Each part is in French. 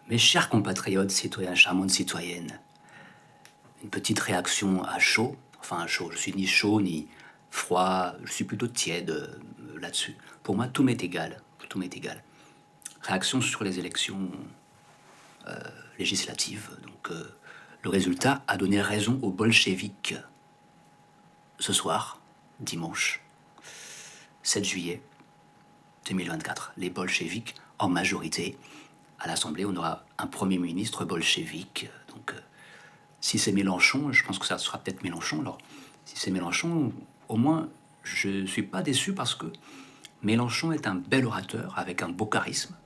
Mes chers compatriotes, citoyens, charmantes citoyennes, une petite réaction à chaud, enfin à chaud, je suis ni chaud ni froid, je suis plutôt tiède là-dessus. Pour moi, tout m'est égal, tout m'est égal. Réaction sur les élections législatives. Donc, le résultat a donné raison aux bolcheviks. Ce soir, dimanche 7 juillet 2024, les bolcheviks en majorité. À l'Assemblée, on aura un Premier ministre bolchevique. Donc, si c'est Mélenchon, je pense que ça sera peut-être Mélenchon. Alors, si c'est Mélenchon, au moins, je ne suis pas déçu parce que Mélenchon est un bel orateur avec un beau charisme.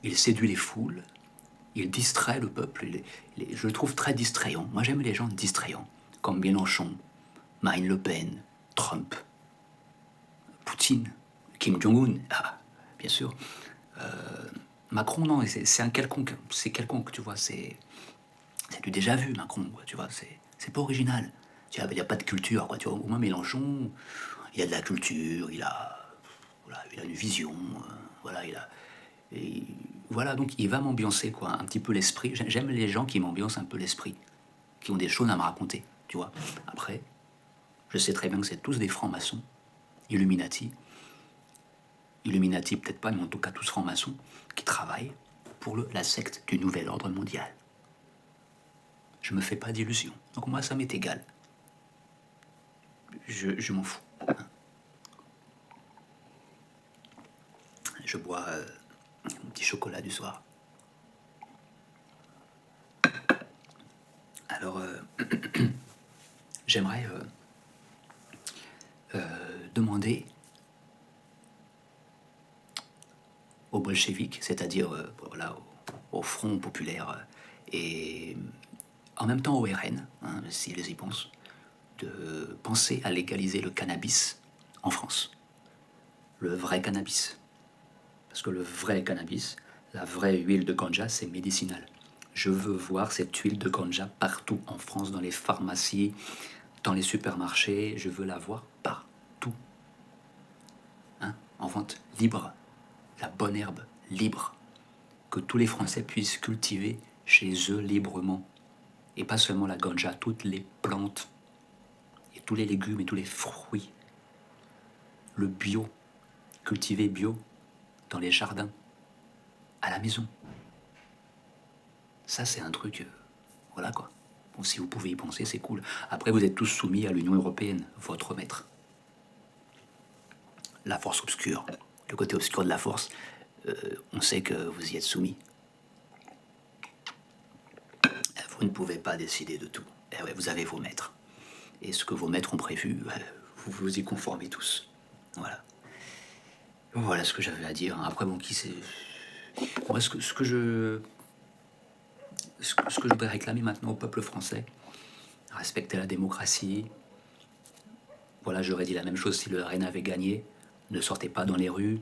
Il séduit les foules, il distrait le peuple. Je le trouve très distrayant. Moi, j'aime les gens distrayants, comme Mélenchon, Marine Le Pen, Trump, Poutine, Kim Jong-un, bien sûr. Macron, non, c'est un quelconque, c'est quelconque, tu vois, c'est du déjà vu, Macron, quoi, tu vois, c'est pas original. Tu vois, il n'y a pas de culture, quoi, tu vois, au moins Mélenchon, il a de la culture, voilà, il a une vision, voilà, et voilà, donc il va m'ambiancer, quoi, un petit peu l'esprit. J'aime les gens qui m'ambiancent un peu l'esprit, qui ont des choses à me raconter, tu vois. Après, je sais très bien que c'est tous des francs-maçons, Illuminati, peut-être pas, mais en tout cas tous francs-maçons, qui travaillent pour la secte du nouvel ordre mondial. Je me fais pas d'illusions. Donc moi, ça m'est égal. Je m'en fous. Je bois un petit chocolat du soir. Alors, j'aimerais demander aux bolcheviks, c'est-à-dire voilà, au Front populaire et en même temps au RN, hein, s'ils y pensent, de penser à légaliser le cannabis en France. Le vrai cannabis. Parce que le vrai cannabis, la vraie huile de ganja, c'est médicinal. Je veux voir cette huile de ganja partout en France, dans les pharmacies, dans les supermarchés. Je veux la voir partout. Hein, en vente libre. La bonne herbe libre. Que tous les Français puissent cultiver chez eux librement. Et pas seulement la ganja, toutes les plantes. Et tous les légumes et tous les fruits. Le bio, cultivé bio, dans les jardins, à la maison. Ça, c'est un truc, voilà quoi. Bon, si vous pouvez y penser, c'est cool. Après, vous êtes tous soumis à l'Union européenne, votre maître. La force obscure, le côté obscur de la force, on sait que vous y êtes soumis. Vous ne pouvez pas décider de tout. Eh ouais, vous avez vos maîtres. Et ce que vos maîtres ont prévu, vous vous y conformez tous. Voilà. Voilà ce que j'avais à dire. Après, bon, qui c'est... Moi, ce que je voudrais réclamer maintenant au peuple français, respecter la démocratie. Voilà, j'aurais dit la même chose si le RN avait gagné. Ne sortez pas dans les rues.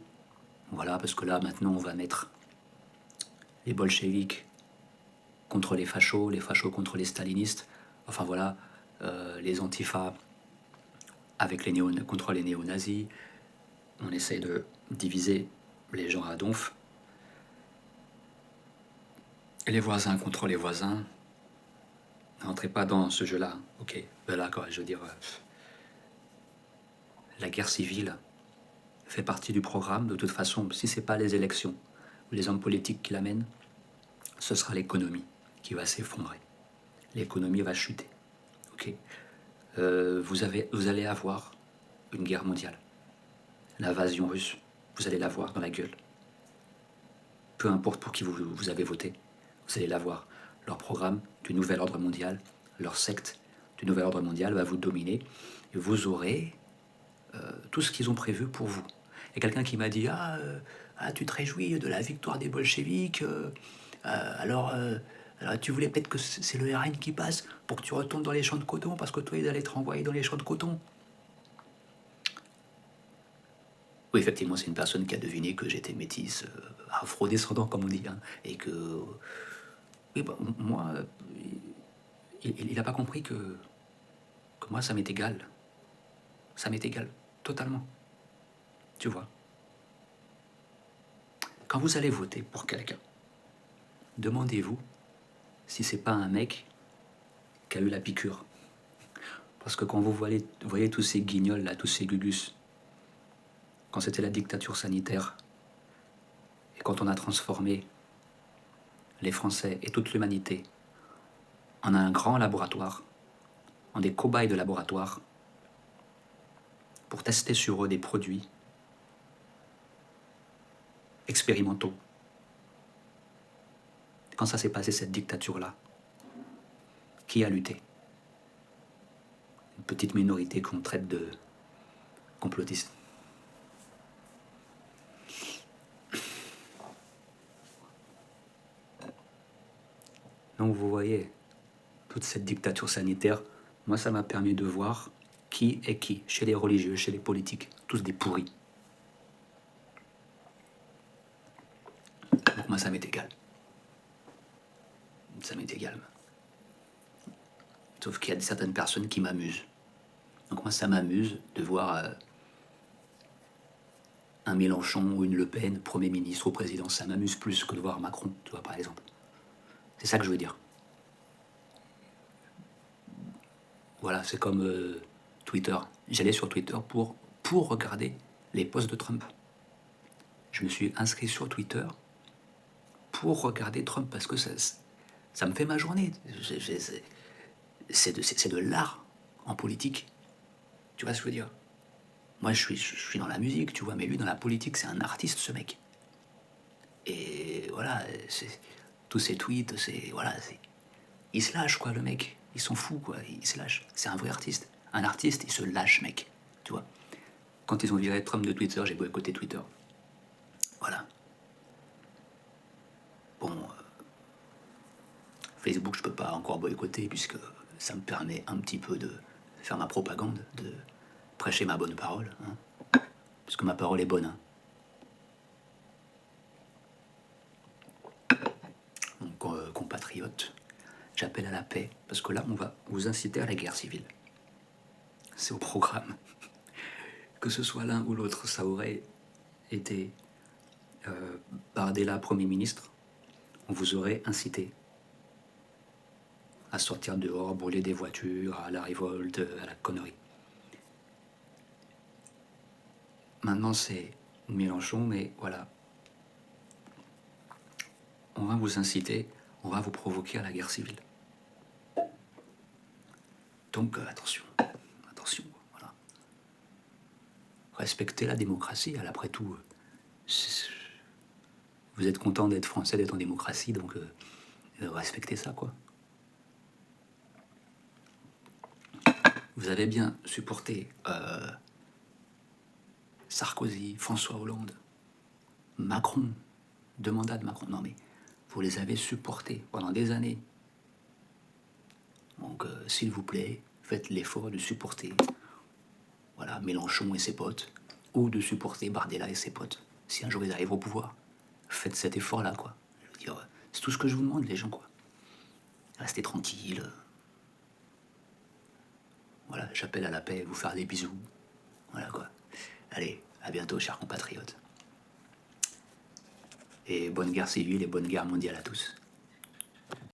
Voilà, parce que là, maintenant, on va mettre les bolcheviks contre les fachos contre les stalinistes. Enfin, voilà, les antifas avec contre les néo-nazis. On essaye de diviser les gens à donf. Et les voisins contre les voisins. N'entrez pas dans ce jeu-là. Ok, ben là, quoi, je veux dire... la guerre civile fait partie du programme. De toute façon, si ce n'est pas les élections ou les hommes politiques qui l'amènent, ce sera l'économie qui va s'effondrer. L'économie va chuter. Ok, vous allez avoir une guerre mondiale. L'invasion russe, vous allez l'avoir dans la gueule. Peu importe pour qui vous avez voté, vous allez l'avoir. Leur programme du nouvel ordre mondial, leur secte du nouvel ordre mondial va vous dominer. Et vous aurez tout ce qu'ils ont prévu pour vous. Il y a quelqu'un qui m'a dit tu te réjouis de la victoire des bolcheviks, alors tu voulais peut-être que c'est le RN qui passe pour que tu retournes dans les champs de coton parce que toi ils allaient te renvoyer dans les champs de coton. Oui, effectivement, c'est une personne qui a deviné que j'étais métisse, afro-descendant comme on dit, hein, et que oui, bah, moi il n'a pas compris que moi ça m'est égal. Ça m'est égal, totalement. Tu vois. Quand vous allez voter pour quelqu'un, demandez-vous si c'est pas un mec qui a eu la piqûre. Parce que quand vous voyez tous ces guignols là, tous ces gugus, quand c'était la dictature sanitaire, et quand on a transformé les Français et toute l'humanité en un grand laboratoire, en des cobayes de laboratoire, pour tester sur eux des produits expérimentaux. Quand ça s'est passé, cette dictature-là, qui a lutté? Une petite minorité qu'on traite de complotistes. Donc vous voyez, toute cette dictature sanitaire, moi ça m'a permis de voir qui est qui, chez les religieux, chez les politiques, tous des pourris. Donc moi ça m'est égal. Ça m'est égal. Sauf qu'il y a certaines personnes qui m'amusent. Donc moi ça m'amuse de voir un Mélenchon ou une Le Pen, Premier ministre ou président. Ça m'amuse plus que de voir Macron, tu vois, par exemple. C'est ça que je veux dire. Voilà, c'est comme Twitter. J'allais sur Twitter pour regarder les posts de Trump. Je me suis inscrit sur Twitter pour regarder Trump parce que ça me fait ma journée. C'est de l'art en politique. Tu vois ce que je veux dire? Moi, je suis dans la musique, tu vois, mais lui, dans la politique, c'est un artiste, ce mec. Et voilà, tous ses tweets, il se lâche, quoi, le mec. Il s'en fout, quoi, il se lâche. C'est un vrai artiste. Un artiste, il se lâche, mec. Tu vois. Quand ils ont viré Trump de Twitter, j'ai boycotté Twitter. Voilà. Bon, Facebook, je peux pas encore boycotter, puisque ça me permet un petit peu de faire ma propagande, de prêcher ma bonne parole, hein. Parce que ma parole est bonne, hein. Donc, compatriotes, j'appelle à la paix, parce que là, on va vous inciter à la guerre civile. C'est au programme. Que ce soit l'un ou l'autre, ça aurait été Bardella Premier ministre, on vous aurait incité à sortir dehors, brûler des voitures, à la révolte, à la connerie. Maintenant, c'est Mélenchon, mais voilà. On va vous inciter, on va vous provoquer à la guerre civile. Donc, attention, voilà. Respectez la démocratie, après tout. Vous êtes content d'être français, d'être en démocratie, donc respectez ça, quoi. Vous avez bien supporté Sarkozy, François Hollande, Macron, 2 mandats de Macron. Non mais, vous les avez supportés pendant des années. Donc, s'il vous plaît, faites l'effort de supporter, voilà, Mélenchon et ses potes, ou de supporter Bardella et ses potes. Si un jour ils arrivent au pouvoir, faites cet effort-là, quoi. Je veux dire, c'est tout ce que je vous demande, les gens, quoi. Restez tranquilles. Voilà, j'appelle à la paix, vous faire des bisous. Voilà, quoi. Allez, à bientôt, chers compatriotes. Et bonne guerre civile et bonne guerre mondiale à tous.